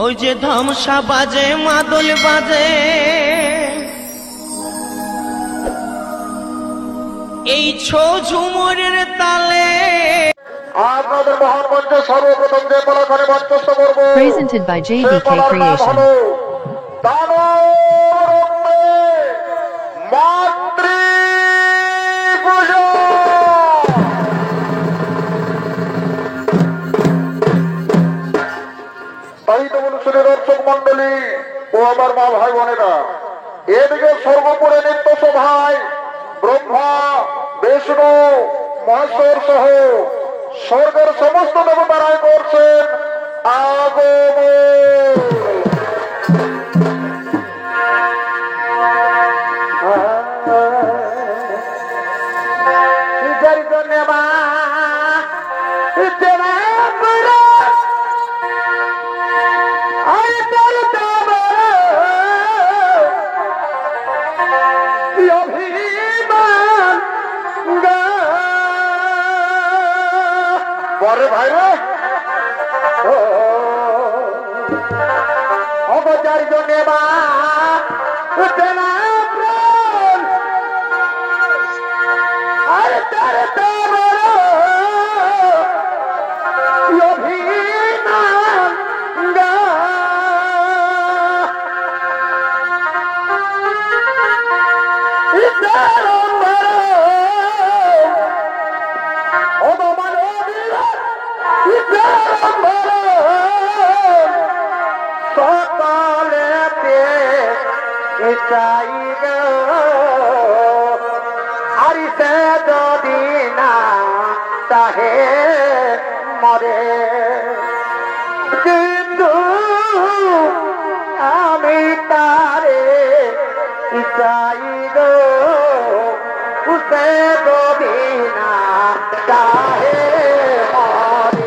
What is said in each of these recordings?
ওই যে ধামসা বাজে মাদল বাজে এই ছো ঝুমুরের তালে আপনাদের মহান মঞ্চে সর্বপ্রথম যে কলাকারে মঞ্চস্থ করবো presented by JVK Creation. দর্শক মন্ডলী ও আমার মা ভাই বোনেরা, এদিকে সর্বোপরি নিত্য সভায় ব্রহ্মা বিষ্ণু মহেশ্বর সহ স্বর্গের সমস্ত দেবতারাই করছেন আগমন। ভাই রে অবচার জন্যে বা আরিতে যদি না তাহে মরে, কিন্তু আমি তারে চাই গো উসে যদি না তাহে মরে।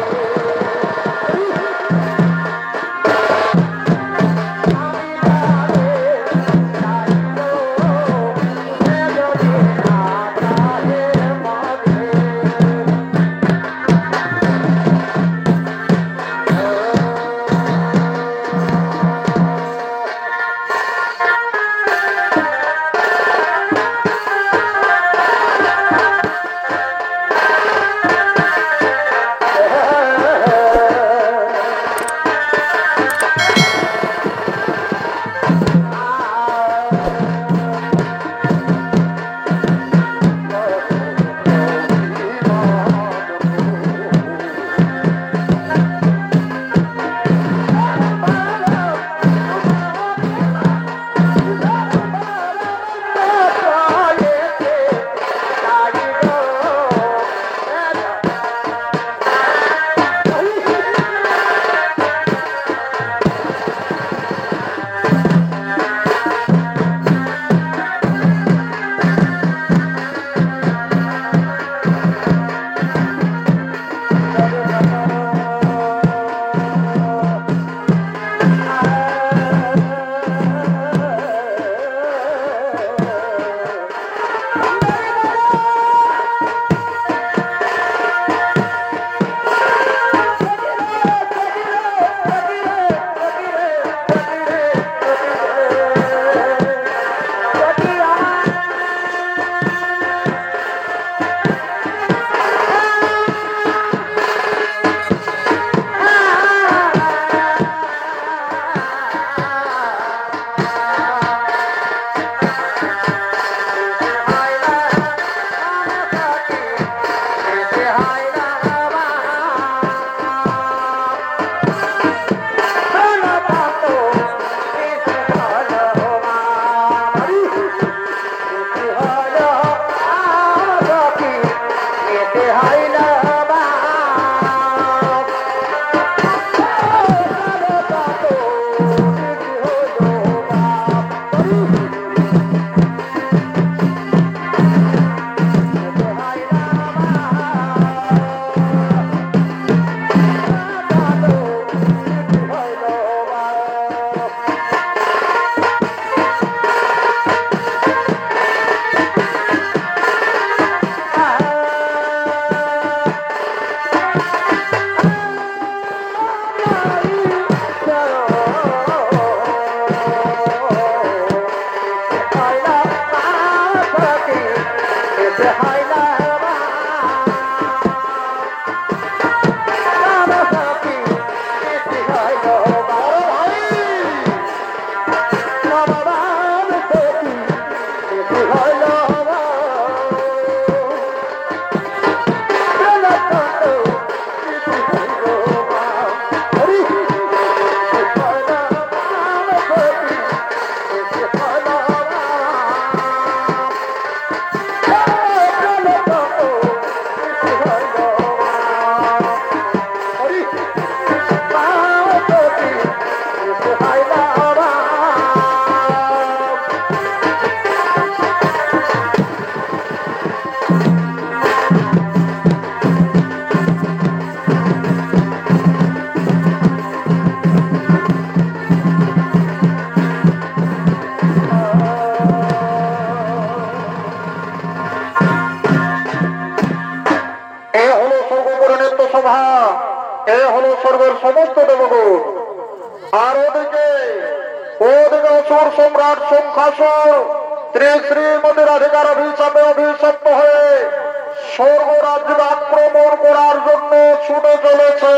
সমস্ত দেবগণ। আর ওদিকে অসুর সম্রাট শঙ্খাসুর শ্রীমতীর অধিকার অভিশাপে অভিশপ্ত হয়ে স্বর্গরাজ্য আক্রমণ করার জন্য ছুটে চলেছে।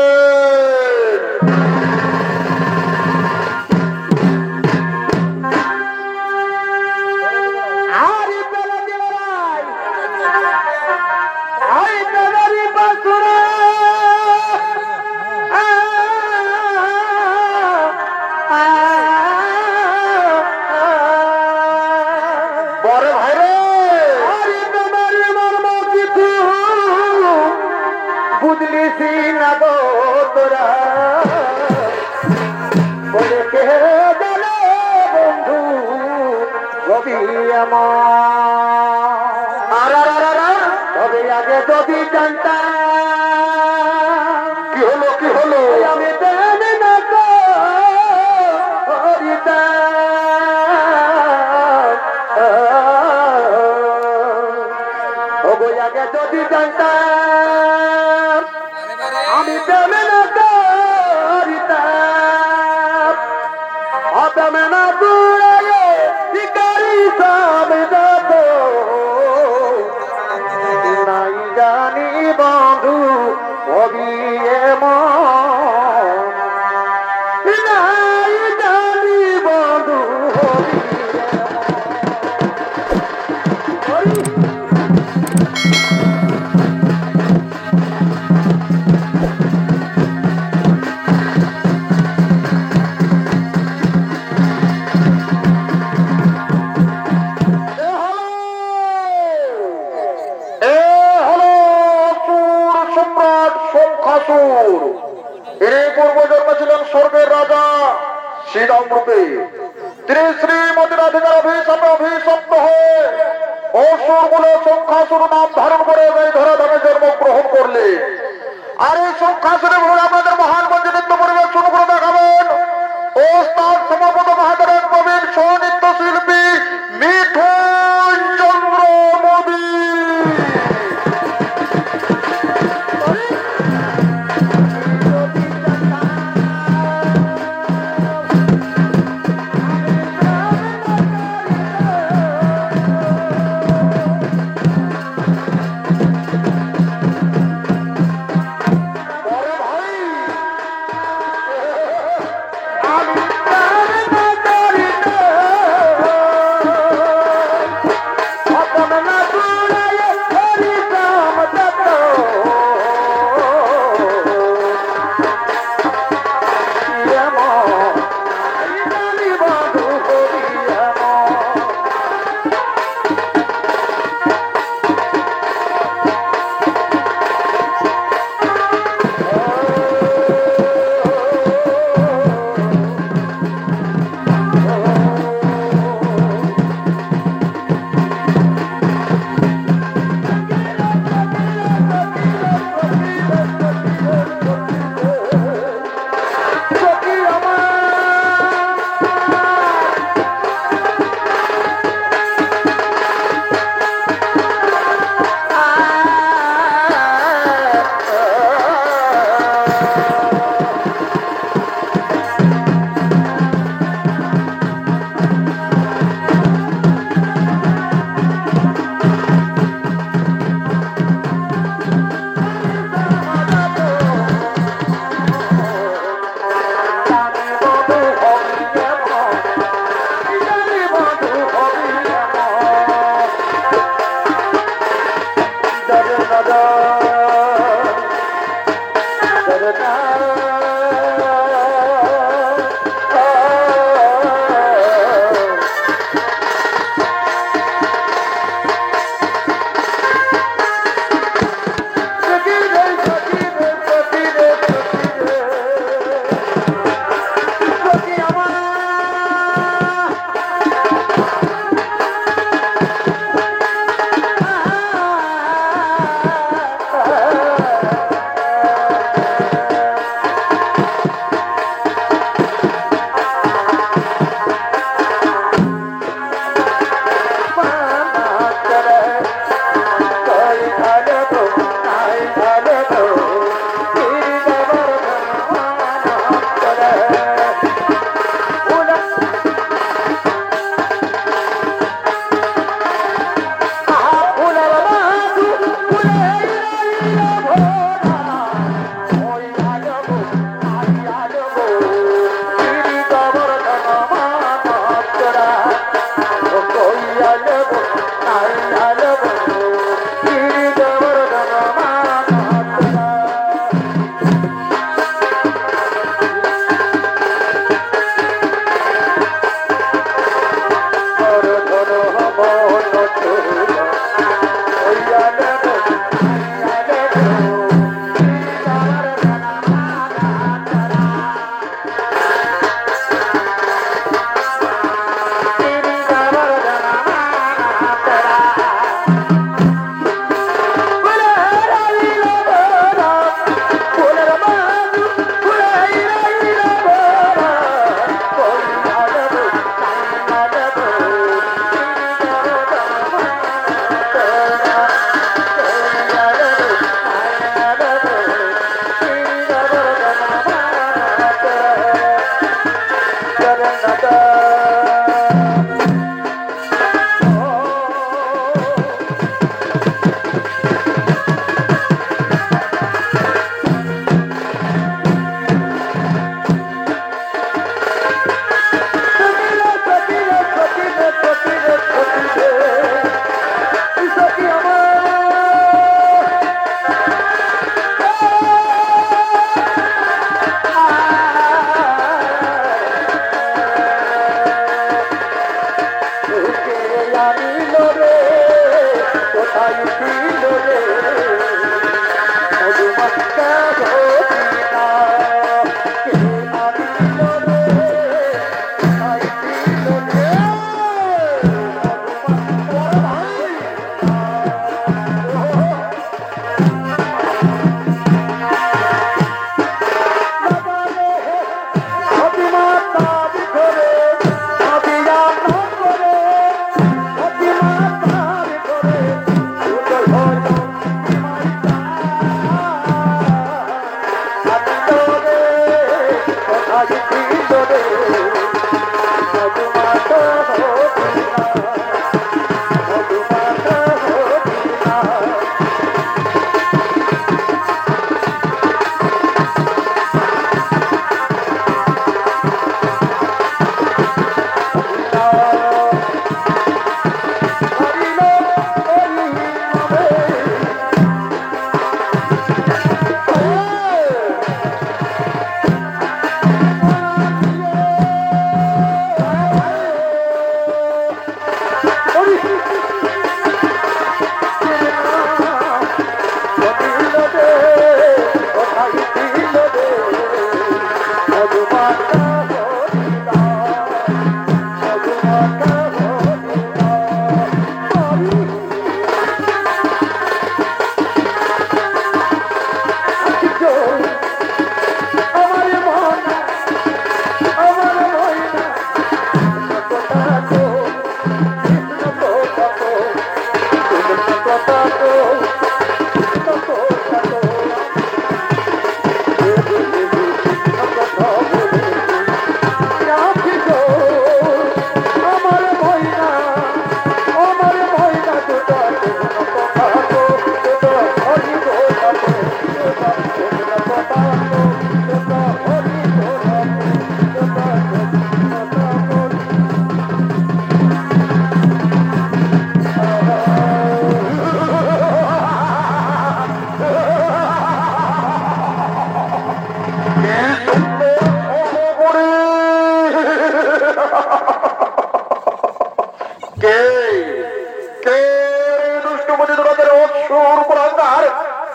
বুঝলিসি না গো তোরা বলে কে জানে বন্ধু রবি আমার তবে আগে যদি জানতাম কি হলো আমি জানি না গো আগে যদি জানতাম আমি প্রেমে না করিতাম অতমে না দূরে শিকারি সামনে যাব নাই জানি বন্ধু হবি নাই জানি বন্ধু হবি স্বর্গের রাজা শ্রীরাম রূপে শ্রীমতীর অধিকার অভিশাপে অভিশপ্ত হয়ে অসুর বলে শঙ্খাসুর নাম ধারণ করে এই ধরা ধামে জন্মগ্রহণ করলে। আর এই শঙ্খাসুরের ভূমি আপনাদের মহান মঞ্চে নৃত্য পরিবেশন করে দেখাবেন ও তার সমাপত মহাদেবের প্রবীণ সহনৃত্য শিল্পী মিঠুন চন্দ্র মোদী।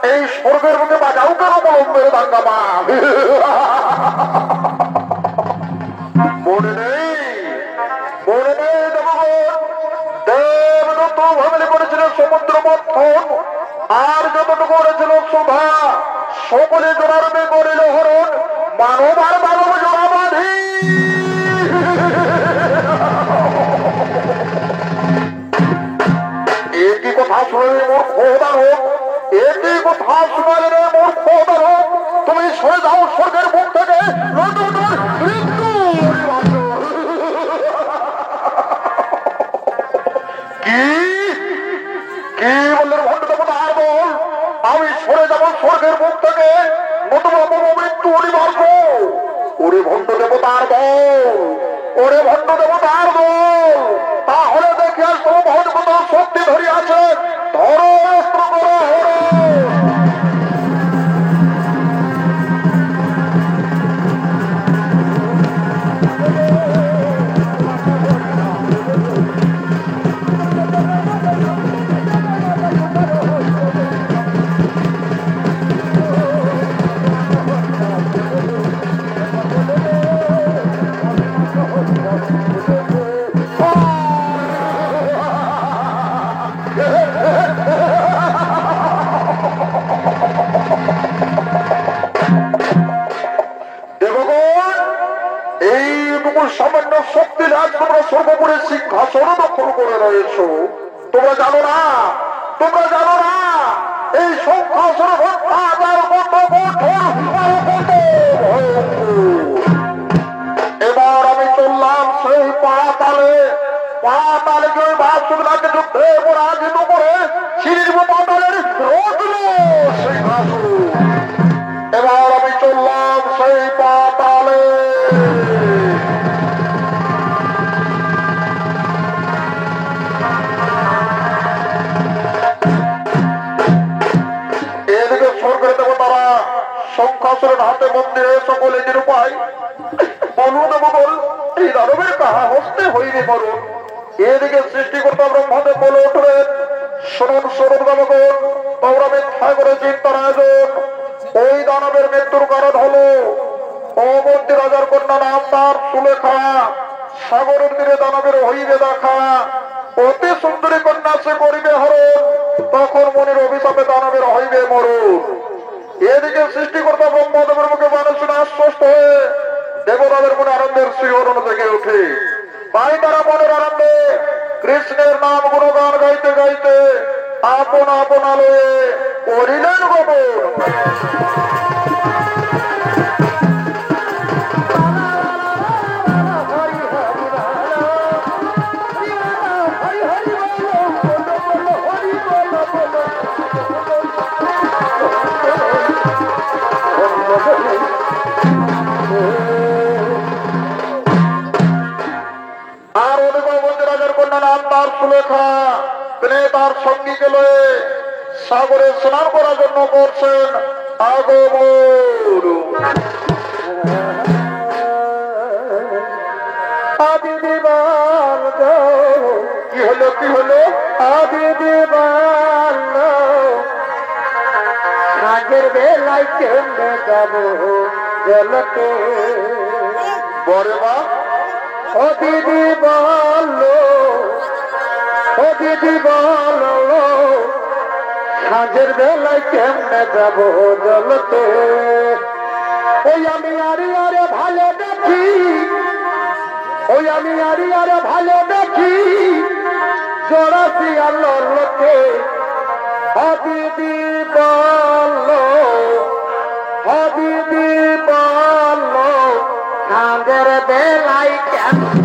এই স্বর্গের মুখে বাজাও কেন বলম্বের দাঙ্গামা মনে নেই দেবদত্ত ভাবলে করেছিল সমুদ্র মন্থন আর যতটুকু করেছিল শোভা সকলে জোড়ারূপে করিল হরণ মানব আর মানব জোড়া বাঁধি একই কথা শুনে মোর খোদার হোক একই কথা শুনালে মোর খোদার হোক তুমি সরে যাও স্বর্গের মুখ থেকে কি বললেন ভণ্ড দেবতা আর বল আমি সরে যাবো স্বর্গের মুখ থেকে নতুবা মৃত্যু অনিবার্য ওরে ভণ্ড দেবতার বল ওরে ভণ্ড দেবতার বল তাহলে দেখে আসবো ভণ্ড শক্তি ধরে আছে ধরো অস্ত্র করো সামান্য শক্তি লাভ তোমরা সর্বোপরি সিংহাসন দখল করে রয়েছ তোমরা জানো না এই সিংহাসন এবার আমি চললাম সেই পাতালে কি ওই বাসুগুলাকে যুদ্ধে পরাজিত করে সিঁড়ির পাতালের রোধল সিংহাসন এবার আমি চললাম সেই পাতালে শঙ্খাসুরের হাতে মন্দিরে সকলে নিরুপায় বলুন বল এই দানবের কাহা হস্তে হইবে মরুন এদিকে সৃষ্টিকর্তা ব্রহ্মদেব বলে উঠলেন শুনুন গামগণ তোমরা মিথ্যা করে চিন্তার আয়োজন ওই দানবের মৃত্যুর কারণ হলো অবন্তী রাজার কন্যা নাম তার সুলেখা সাগরের তীরে দানবের হইবে দেখা অতি সুন্দরী কন্যা সে করিবে হরণ তখন মনের অভিশাপে দানবের হইবে মরণ এদিকে সৃষ্টিকর্তা ব্রহ্মদেবের মুখে মানুষ আশ্বস্ত হয়ে দেবতাদের মনে আনন্দের শিহরণ থেকে উঠে তাই তারা মনের আনন্দে কৃষ্ণের নাম গুণগান গাইতে গাইতে আপন আলয়ে করিলেন গোপন সঙ্গীকে লয়ে সাগরে স্নান করার জন্য করছেন আগমন। আদি দিবাল কি হলো কি হলো? আদি দিবাল আগের বেলায় কেমনে যাব জলতে বরে মা। ও দিদি বলো, ও দিদি বলো, সাঁঝের বেলায় কেমনে যাব জলতে? ওই আমি আরে আরে ভালো দেখি, ওই আমি আরে আরে ভালো দেখি জড়াছি আল্লাহর লোকে। দিদি বলো, দিদি বলো, সাঁঝের বেলায় কেমন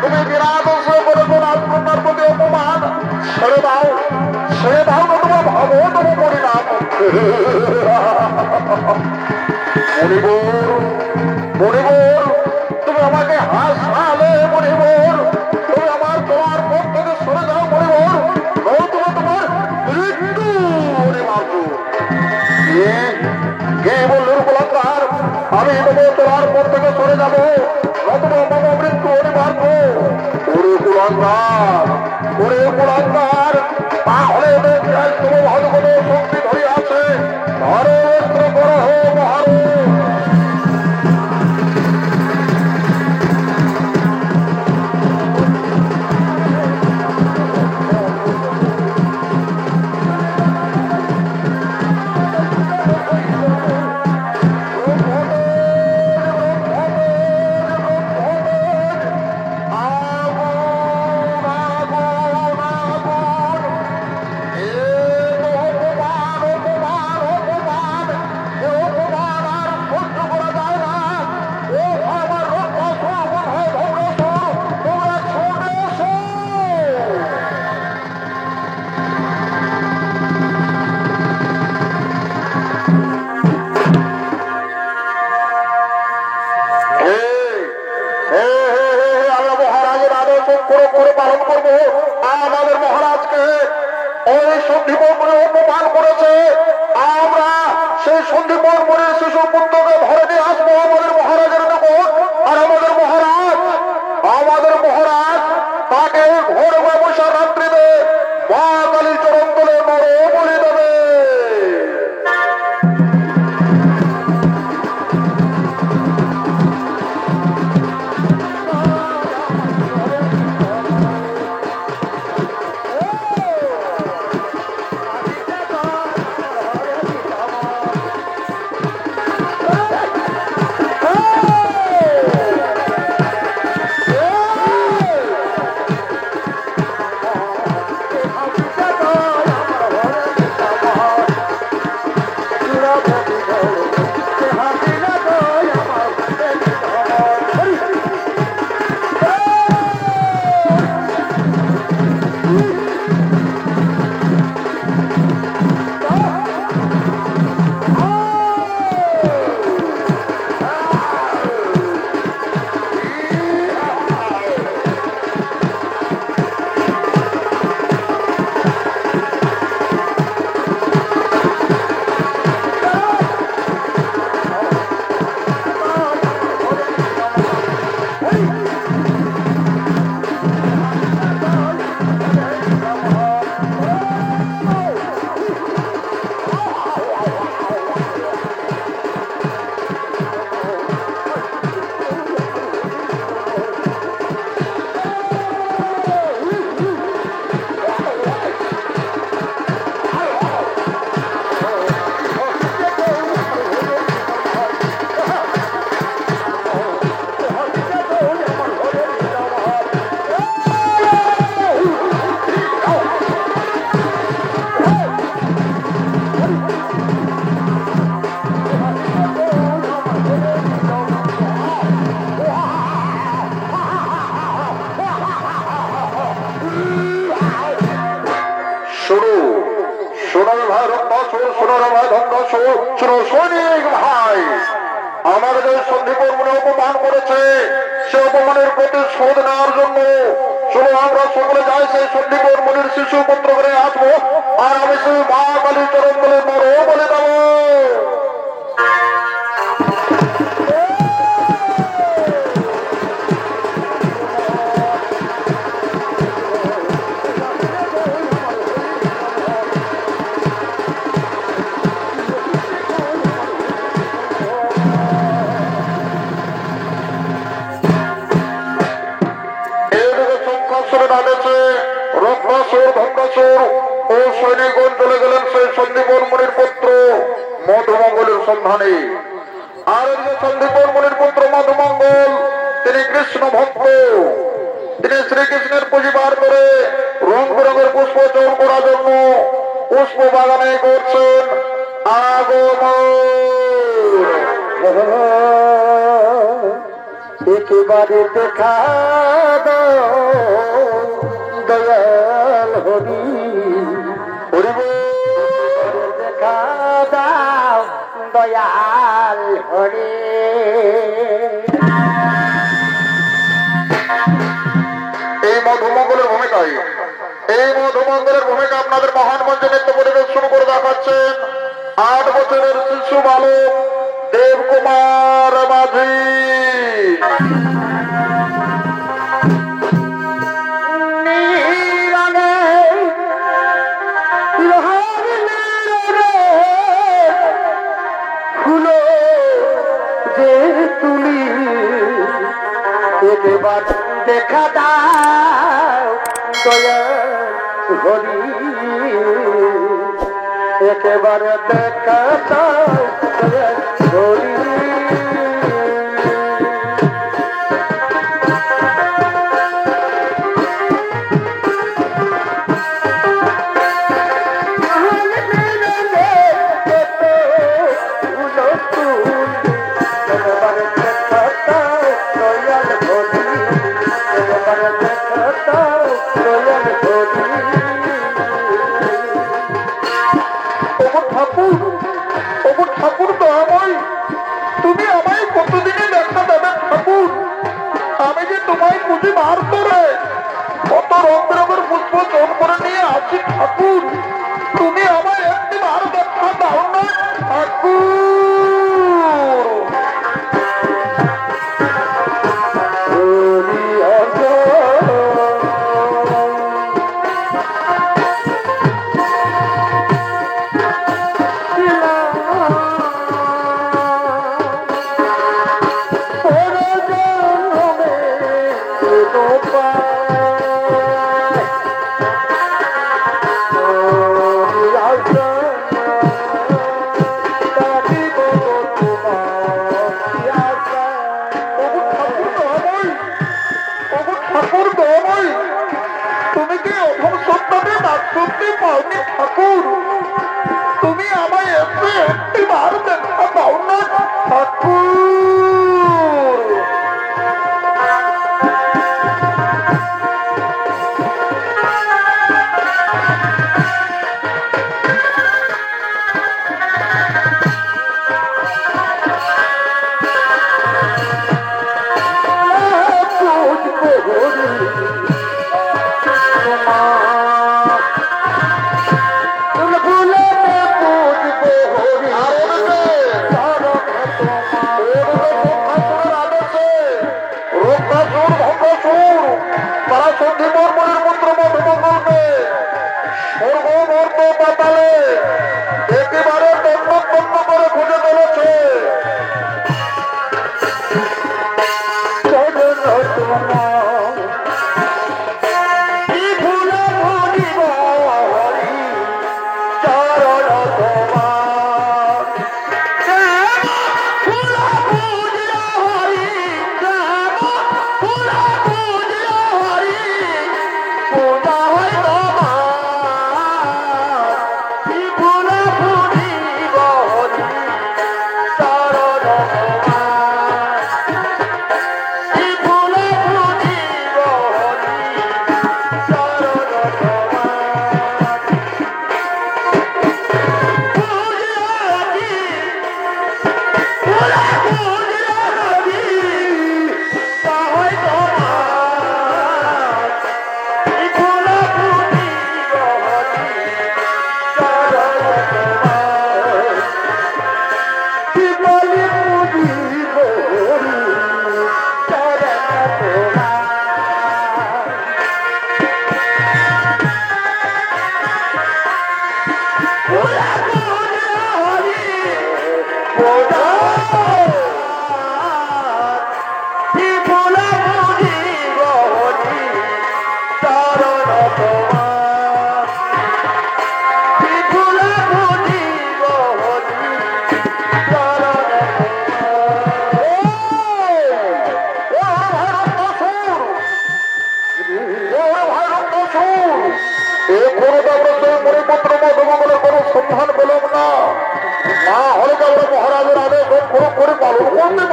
তুমি বিরাট করেছো রাজকন্যার প্রতি অপমান ছেড়ে দাও না তোমার ভাবো তোমার পরিণাম মণিবর তুমি আমাকে হাসালে মণিবর তুমি তোমার পথ থেকে সরে যাও মণিবর তুমি তোমার মৃত্যু কে বলল কুলাঙ্গার আমি তোমার পথ থেকে সরে যাবো নতুবা বাবা মৃত্যু অনিবার্য কুলাঙ্গার তাহলে তোমার ভালো কোনো শক্তি ধরে আছে ধরো অস্ত্র করো মহারো পালন করবো আমাদের মহারাজকে ওই সন্দীপন অপমান করেছে আমরা সেই সন্দীপন মনের শিশু পুত্রকে ধরে নিয়ে আসবো আমাদের মহারাজের নিকট আর আমাদের মহারাজ তাকে ঘোর ব্যবসা রাত্রিতে মা কালীর চরণ তলে নর বলি দেবে আমাদের সন্দীপন মনে অপমান করেছে সে অপমানের প্রতি শোধ নেওয়ার জন্য শুধু আমরা সকলে যাই সেই সন্দীপন মনির শিশু পুত্র করে আসবো আর আমি সেই মা কালীর চরণ বলে মরো বলে দেবো ও সৈনিকগণ চলে গেলেন সেই সন্দীপন মুনির পুত্র মধুমঙ্গলের সন্ধানে আর সন্দীপন মুনির পুত্র মধুমঙ্গল তিনি কৃষ্ণ ভক্ত তিনি শ্রীকৃষ্ণের পুঁজিবার করে রং বেরঙের পুষ্প চৌর করার জন্য পুষ্প বাগানে করছেন আগমন একেবারে দেখা দাও দয়াল হরি হরিব দেখা দাও দয়াল হরি। এই মধুমঙ্গলের ভূমিকায় আপনাদের মহান মঞ্চে নৃত্য পরিবেশন করে দেখাচ্ছেন 8 বছরের শিশু বালক দেবকুমার মাঝি। ফুলো যে তুলি এবার দেখা দাও দয়াল হরি একেবারে দেখা দাও দয়াল হরি। ঠাকুর দয়াময়, তুমি আমায় কতদিনে দেখা দেবে ঠাকুর? আমি যে তোমায় পুঁজি বার করে কত রঙ বেরঙের পুষ্প চোখ করে নিয়ে আছি ঠাকুর, তুমি আমায় একটি বার দেখা দাও না ঠাকুর। তুমি কি অধম সন্তানে নাচতে পাওনি ঠাকুর? তুমি আমায় এসে একটি বার দেখা দাও না ঠাকুর।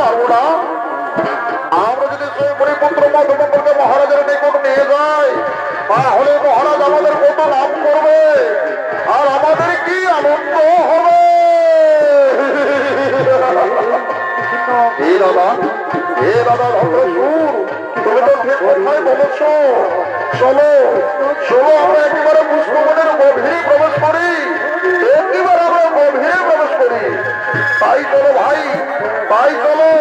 পারবো না। আমরা যদি সেই পরিপুত্র মধুমঙ্গলকে মহারাজের নিকট নিয়ে যাই, তাহলে মহারাজ আমাদের কত লাভ করবে আর আমাদের কি আনন্দ হবে। দাদা ধন্যসুর, তুমি তো ঠিক কথাই বলেছ। চলো চলো আমরা একেবারে পুষ্পবনের গভীরে প্রবেশ করি, একেবারে আমরা গভীরে প্রবেশ করি। তাই চলো ভাই, তাই চলো।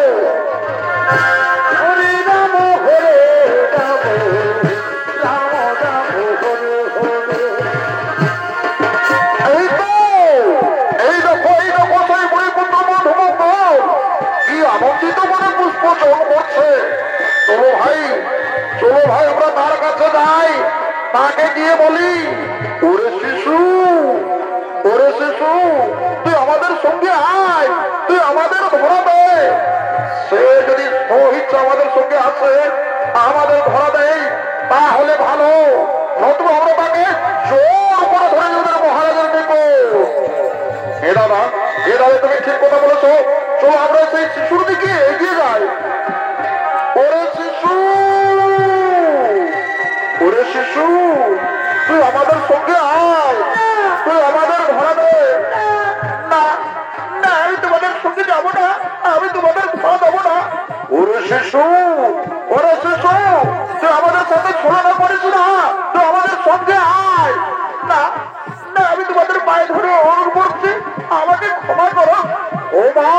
আনন্দিত মনে পুষ্প চল করছে। চলো ভাই, চলো ভাই, আমরা তার কাছে যাই, তাকে গিয়ে বলি, ওরে শিশু, ওরে শিশু, তুই আমাদের সঙ্গে আয়, তুই আমাদের ধরা দে। সে যদি সহিচ্ছা আমাদের সঙ্গে আসে, আমাদের ধরা দেয়, তাহলে ভালো, নতুবা আমরা তাকে জোর করে ধরে আমাদের মহারাজের নিকট। এ দাদা তুমি ঠিক কথা বলেছো। চলো আমরা সেই শিশুর দিকে এগিয়ে যাই। ওরে শিশু, ওরে শিশু, তুই আমাদের সঙ্গে আয়, তুই আমাদের ধরা দে। না না, আমি তোমাদের সঙ্গে যাবো না, আমি তোমাদের ধরা দেবো না। ওরে শিশু, ওরে শিশু, তুই আমাদের সাথে ছড়ানো করিস না, তুই আমাদের সঙ্গে আয়। না না, আমি তোমাদের পায়ে ধরে অনুরোধ করছি, আমাকে ক্ষমা করো। ও মা,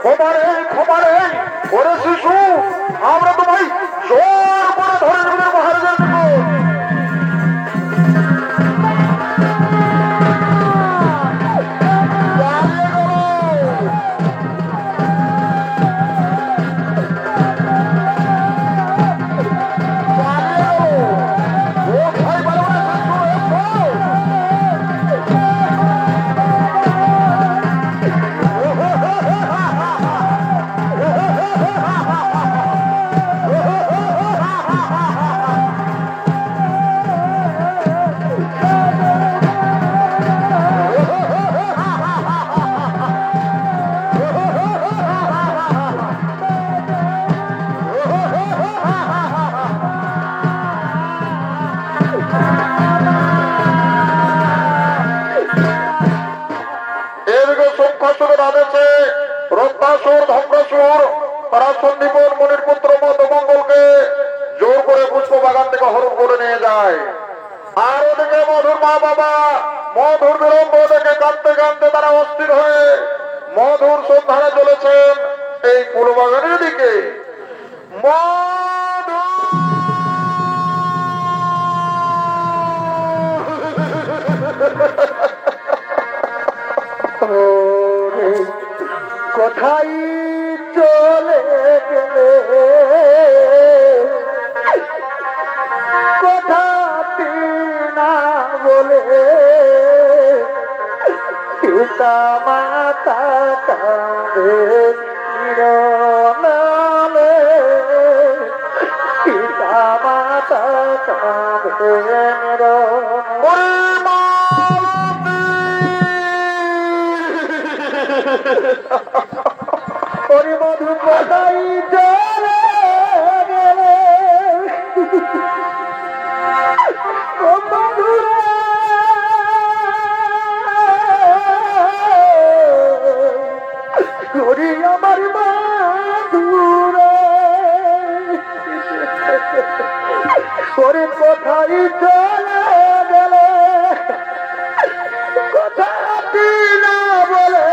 ক্ষমারে ক্ষমারে। ওরে শিশু, আমরা তোমায় জোর করে ধরে নেব মহারাজের নিকট। তারা সন্দীপন মুনির পুত্র মধুমঙ্গলকে জোর করে পুষ্প বাগান থেকে হরণ করে নিয়ে যায়। আর ওদিকে মধুর মা বাবা মধুর বিলম্ব দেখে কাঁদতে কাঁদতে তারা অস্থির হয়ে মধুর সন্ধানে চলেছেন এই ফুল বাগানের দিকে। কোথায় চলে গেলে, কথা না বলে, পিতা মাতা কাঁদে নিরনালে, পিতা মাতা কাঁদে ওরে মধু কোথায় চলে গেলে, ও মধুরা ওরে আমার মধুরা, ওরে কোথায় চলে গেলে, কথা না বলে,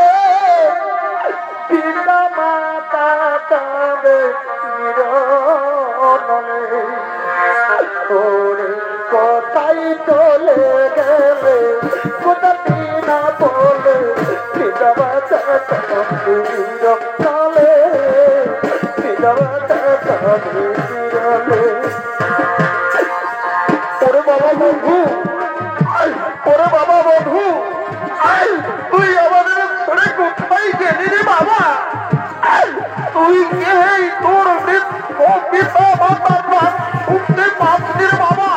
পিতা মাতা কাঁদে নিরনালে, ওরে কোথায় চলে গেলে, কোথাটি না বলে, পিতা মাতা কাঁদে নিরনালে, পিতা মাতা কাঁদে নিরনালে। ওরে বাবা বন্ধু, ওরে বাবা বন্ধু, তুই আমাদের ছেড়ে কোথায় গেলি রে বাবা? তুই কে? তোর পিতা মাতার নাম শুনতে পাচ্ছি রে বাবা।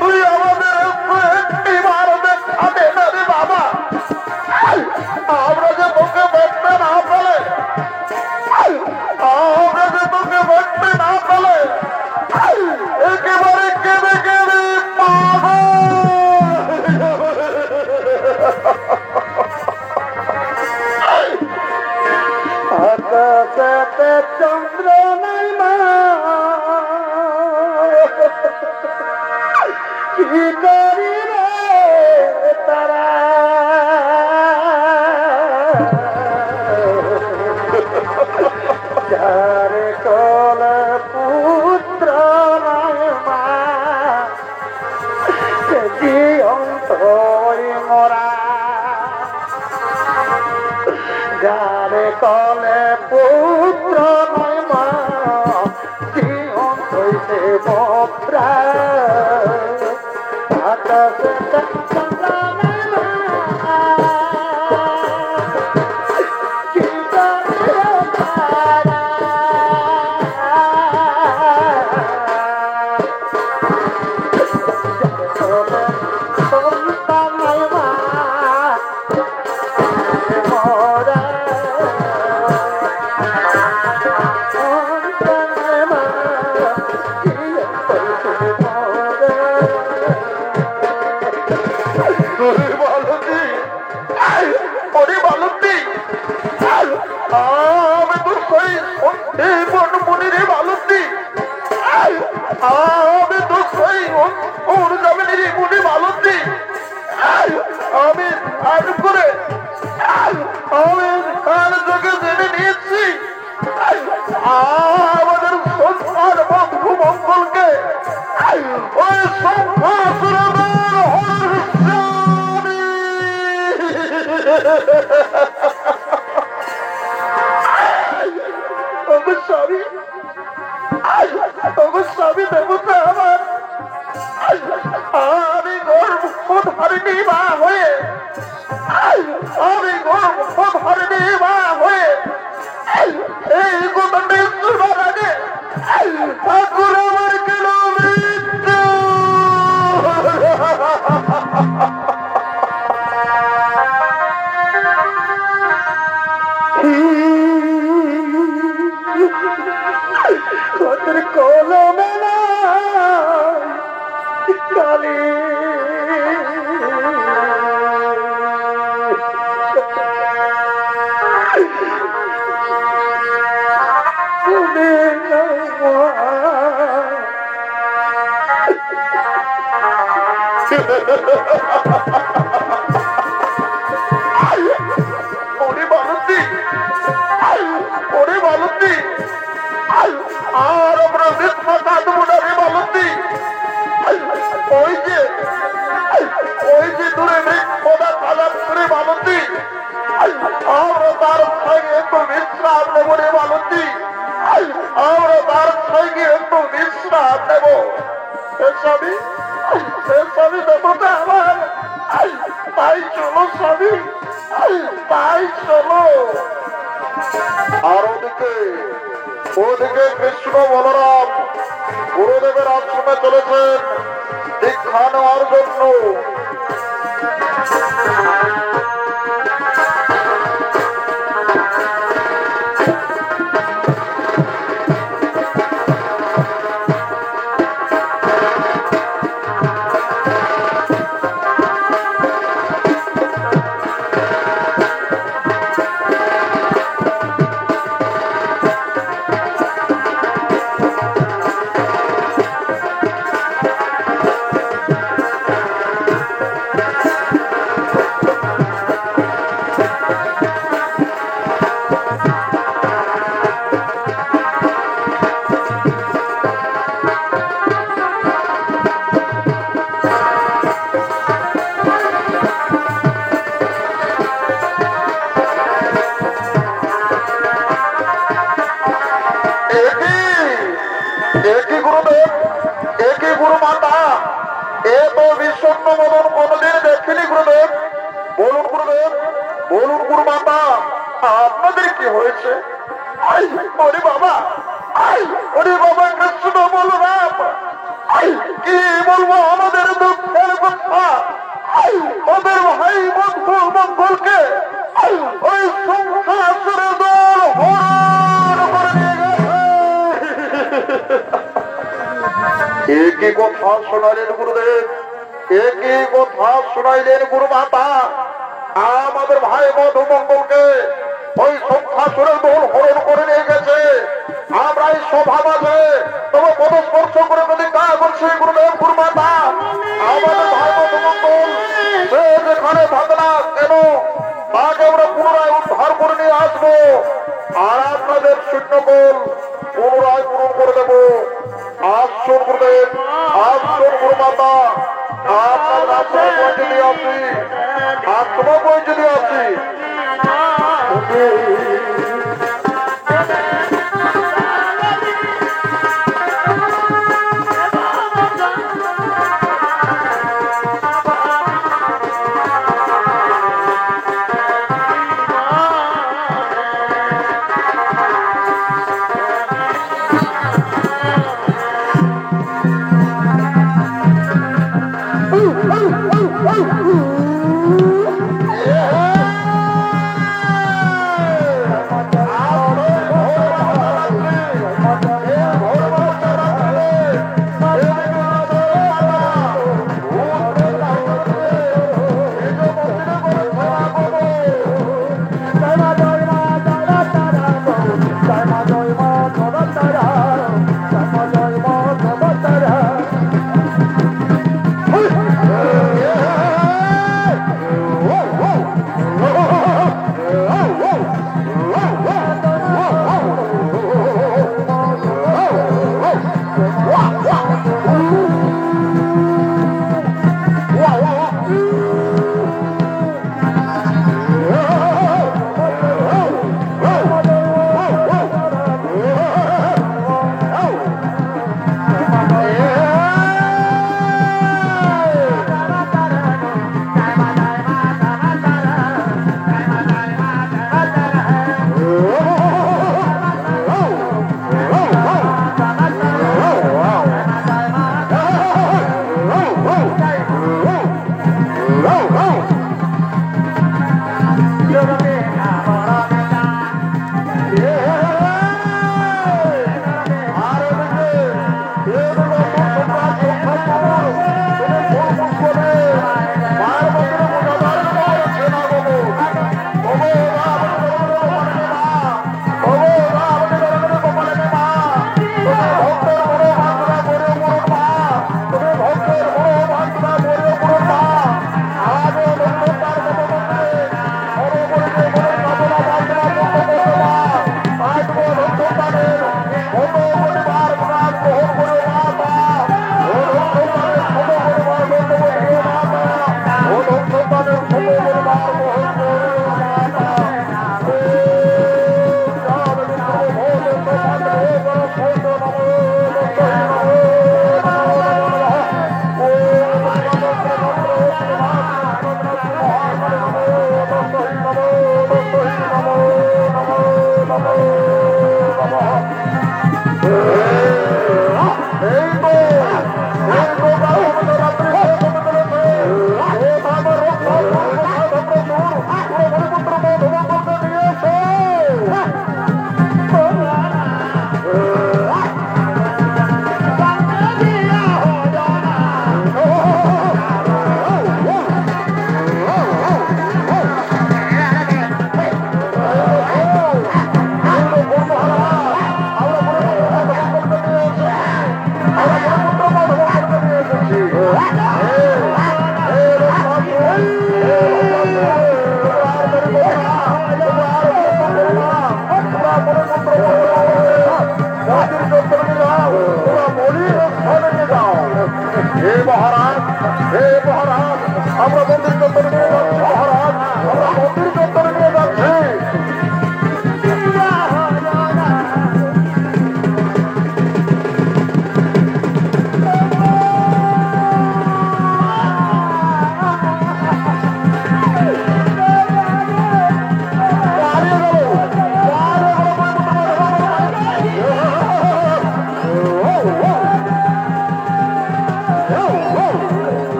তুই আমাদের এবার দেখা দে না রে বাবা। আমরা যারে কলে পুত্র নয় মা জীবন হইতে বক্রা আকাশে চন্দ্র নয় মা আমি তো সেই মনিরে বালতি আমি তো সেই অনুজামিনীর মুনি বালতি আমি আজ করে আমি আর তোকে জেনে নিয়েছি আমাদের সংসার বন্ধু মঙ্গলকে ওই স্বামী স্বামী দেবতা আমার আমি গর্ভধারিণী মা হয়ে আমি গর্ভধারিণী মা হয়ে এই কথাটা শুনবার আগে ঠাকুর আমার কেন মৃত্যু কলমে না কালী ওরে বালতি ওরে বালতি আর আমরা মাথা দুটারে বালতি ওই যে দূরে মেঘা কালার করে বালতি আমরা তার সঙ্গে একটু বিশ্রাম নেব রে বালতি আমরা তার সঙ্গে একটু বিশ্রাম নেব স্বামী দেবতা আমার তাই চলো স্বামী তাই চলো আর ওদিকে কৃষ্ণ বলরাম গুরুদেবের আশ্রমে চলেছেন দীক্ষা নেওয়ার জন্য আপনাদের কি হয়েছে? ওরে বাবা কৃষ্ণ বলরাম কি বলবো আমাদের দুঃখের কথা ওদের ভাই বন্ধু মঙ্গলকে ওই সংসারের দল হরণ করে নিয়ে গেছে। একই কথা শোনালেন গুরুদেব একই কথা শোনাইলেন গুরু মাতা আমাদের ভাই বন্ধু মঙ্গলকে ওই সংসারের দল হরণ করে নিয়ে গেছে। আমরা এই সভা মাঝে তবে পদস্পর্শ করে প্রতিজ্ঞা করছি গুরুদেব গুরু মাতা আমাদের ভাই বন্ধু মঙ্গল সে যেখানে ভাবনা কেন তাকে আমরা পুনরায় উদ্ধার করে নিয়ে আসবো আর আপনাদের শূন্যকোল পুনরায় পূরণ করে দেব। আসুন গুরুদেব আসুন গুরু মাতা আপনাদের আশ্রয় পৌঁছে দিয়ে আসি আত্মা পৌঁছে দিয়ে আসি।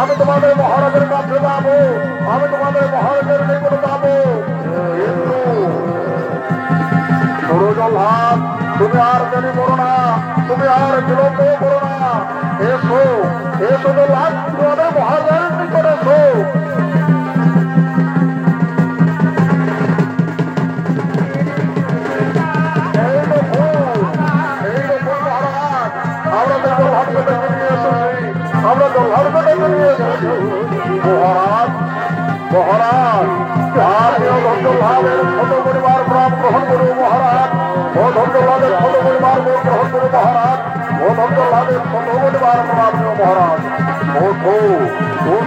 আমি তোমাদের মহারাজের কাছে যাবো, আমি তোমাদের মহারাজের নিকট যাবো, কিন্তু দেরি করো না, তুমি আর বিলম্ব করো না। এসো এসো তো লাভ তোমাদের মহাজনের নিকট এসো। মহারাজ মহারাজ আপনিও ধন্যলাভের ছোট পরিবার প্রাণ গ্রহণ করুন মহারাজ। ও ধন্যলাভের ছোট পরিবার গ্রহণ করুন মহারাজ। ও ধন্যলাভের ছোট পরিবার প্রাণ মহারাজ। ও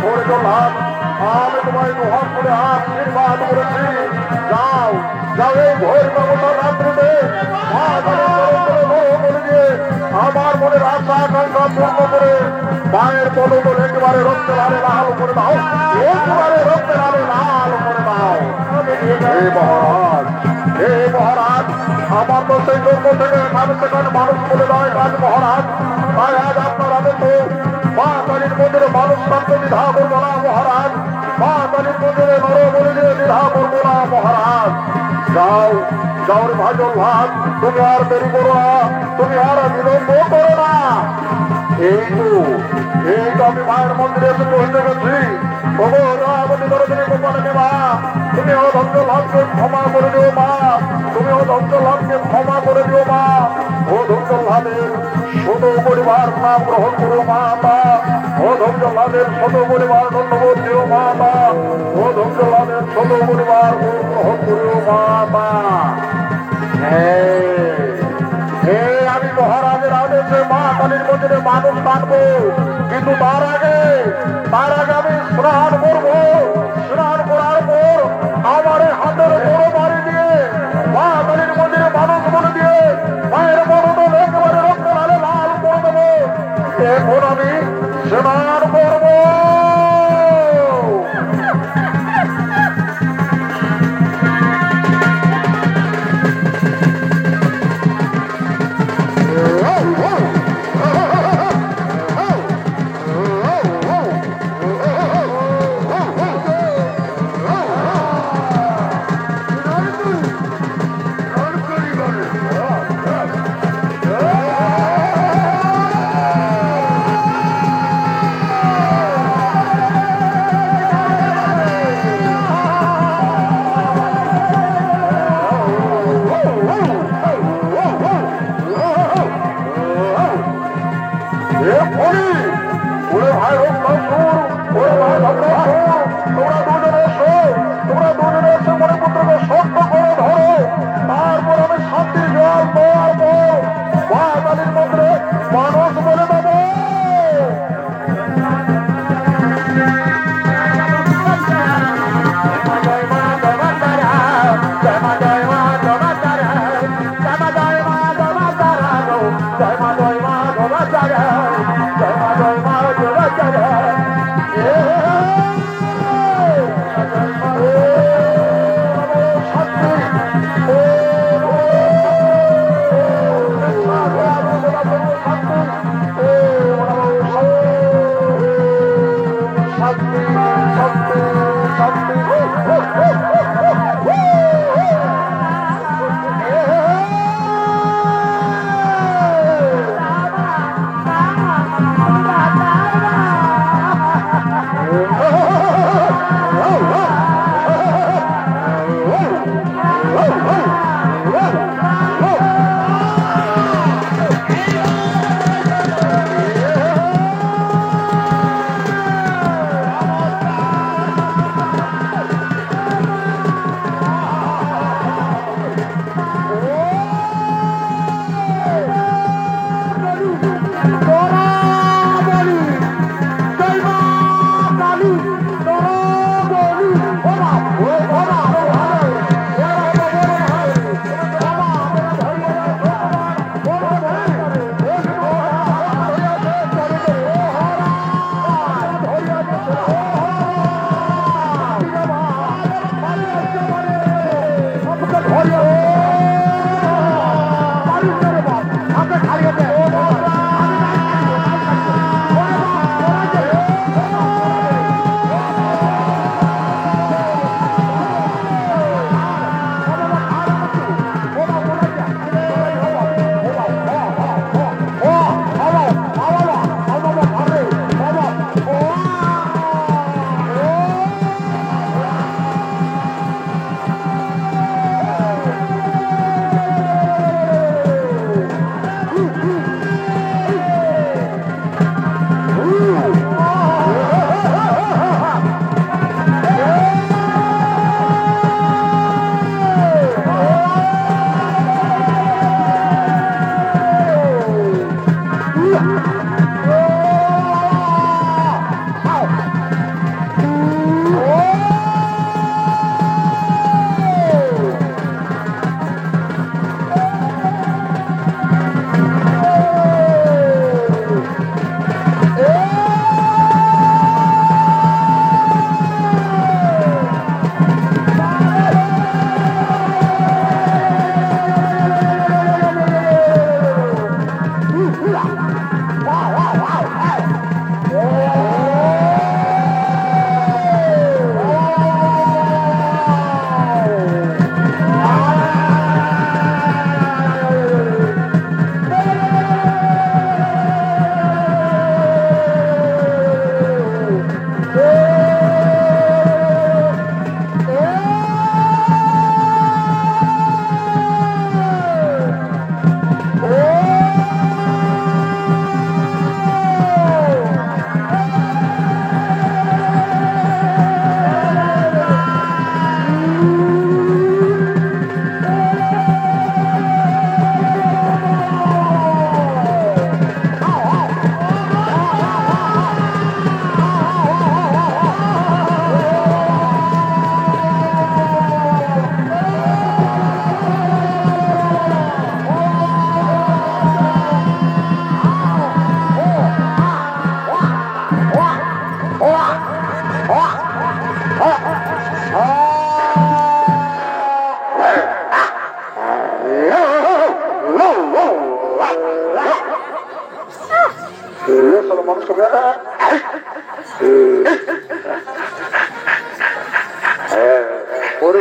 ধরে লাভ আমি তোমায় গ্রহণ করে আশীর্বাদ করেছি। যাও যাও এই ভোর ব্যবস্থা রাত্রিতে আমার মনের আশা আকাঙ্ক্ষা পূর্ণ করে মায়ের পদতল একেবারে রক্তে লালে লাল করে দাও, একেবারে রক্তে লালে লাল করে দাও। হে মহারাজ হে মহারাজ, আমার তো সেই জন্ম থেকে এখানে সেখানে মানুষ বলে দেয় রাজ মহারাজ। তাই আজ আপনার আদেশে মা কালীর মন্দিরে মানুষ থাকতে দ্বিধা করবো না মহারাজ। মা কালীর মন্দিরে নর বলে দিয়ে দ্বিধা করবো না মহারাজ। যাও যাও রে ভাজল ভাত, তুমি আর দেরি করো না, তুমি আর বিলম্ব করো না। এই তো আমি মায়ের মন্দিরে এসে পৌঁছে গেছি। তুমি অধৈর্য লাভকে ক্ষমা করে দিও মা, তুমি অধৈর্য লাভকে ক্ষমা করে দিও মা। অধৈর্য লাভের ছোট পরিবার নাম গ্রহণ করো মাতা। অধৈর্য লাভের ছোট পরিবার ধন্যবাদ দিও মাতা। অধৈর্য লাভের ছোট পরিবার গ্রহণ করো মাতা। আমি মহারাজের আদেশে মা কালীর মন্দিরে মানুষ টানবো, কিন্তু তার আগে আমি স্নান করবো। স্নান করার পর আমার হাতের বড় বাড়ি দিয়ে মা কালীর মন্দিরে মানুষ বলে দিয়ে মায়ের মনোদল একেবারে রক্ত লালে লাল করে দেবো। এখন আমি স্নান করবো।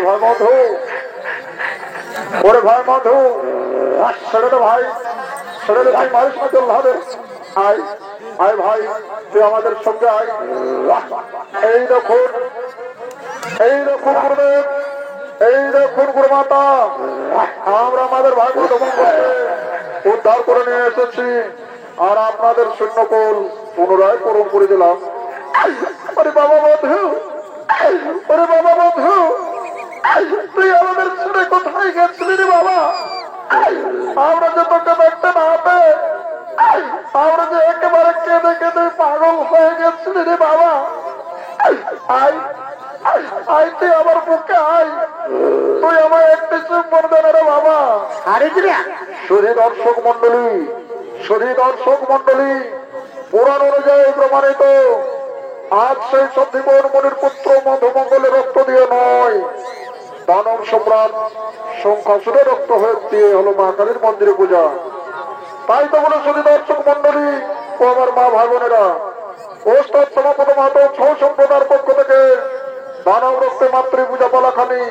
ভাই মধু, ওরে ভাই মধু, ছেড়ে দে ভাই, ছেড়ে দে ভাই, মারিস না চল ভাবে। আয় আয় ভাই, তুই আমাদের সঙ্গে আয়। এই দেখুন, এই দেখুন গুরুদেব, এই দেখুন গুরুমাতা, আমরা আমাদের ভাই উদ্ধার করে নিয়ে এসেছি, আর আপনাদের শূন্যকোল পুনরায় পূরণ করে দিলাম। ওরে বাবা বন্ধু, ওরে বাবা বন্ধু, তুই আমাদের ছেড়ে কোথায় গেছিলি রে বাবা? আমরা যে তোকে দেখতে না পেয়ে আমরা যে একেবারে কেঁদে কেঁদে পাগল হয়ে গেছিলি রে বাবা। আয় আয়, তুই আমার বুকে আয়, তুই আমার একটি চুম্বন দেন রে বাবা। শুধু দর্শক মন্ডলী, শুধু দর্শক মন্ডলী, পুরাণ অনুযায়ী প্রমাণিত আজ সেই সন্দীপন মনির পুত্র মধুমঙ্গলের রক্ত দিয়ে নয়, দানব সম্রাট শঙ্খাসুরের রক্ত হয়ে দিয়ে হলো মা কালীর মন্দিরে পূজা। তাই তো বলে শুধু দর্শক মন্ডলী ও আমার মা ভাই বোনেরা, ওস্তাদ সমাপন মাতো ছৌ সম্প্রদায়ের পক্ষ থেকে দানব রক্তে মাতৃ পূজা পালাখানি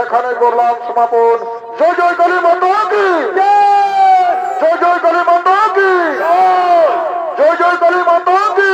এখানে করলাম সমাপন। জয় জয় কালী মাতা কি, জয় জয় কালী মাতা কি, জয় জয় কালী মাতা কি।